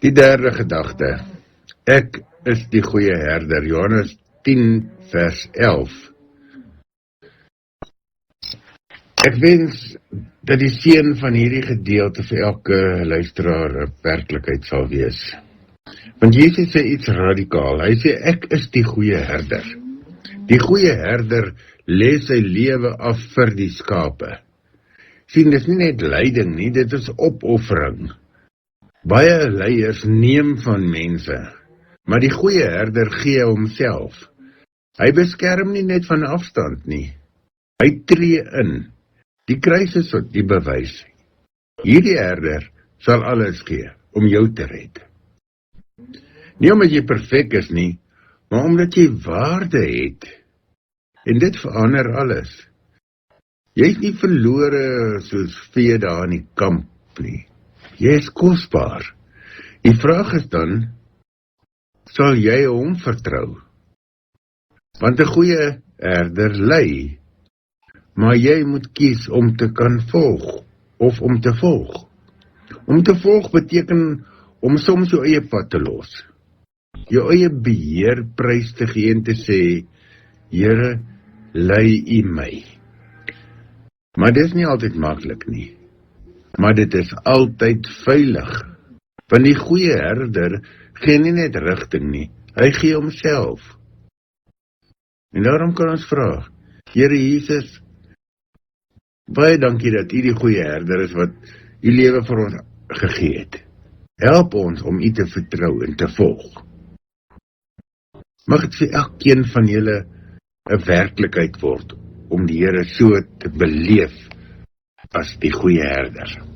Die derde gedagte. Ek is die goeie herder. Johannes 10 vers 11. Ek wens dat die seën van hierdie gedeelte vir elke luisteraar 'n werklikheid sal wees. Want Jesus sê iets radikaal. Hy sê ek is die goeie herder. Die goeie herder lê sy lewe af vir die skape. Sien, dis nie net lyding nie, dit is opoffering. Baie leiers neem van mense, maar die goeie herder gee homself. Hy beskerm nie net van afstand nie. Hy tree in. Die kruis is die bewys. Hierdie herder sal alles gee om jou te red. Nie omdat jy perfek is nie, maar omdat jy waarde het. En dit verander alles. Jy is nie verlore soos vee daar in die kamp nie. Jy is kosbaar. Die vraag is dan, sal jy hom vertrou? Want 'n goeie herder lei, maar jy moet kies om te kan volg, of om te volg. Om te volg beteken om soms jou eie pad te los. Jou eie beheerprys te gee en te sê, Here, lei U my. Maar dit is nie altyd maklik nie. Maar dit is altyd veilig. Want die goeie herder gee nie net rigting nie, hy gee homself. En daarom kan ons vra, Here Jesus, baie dankie dat U die goeie herder is wat U lewe vir ons gegee het. Help ons om U te vertrou en te volg. Mag dit vir elkeen van julle 'n werklikheid word om die Here so te beleef as die goeie herder.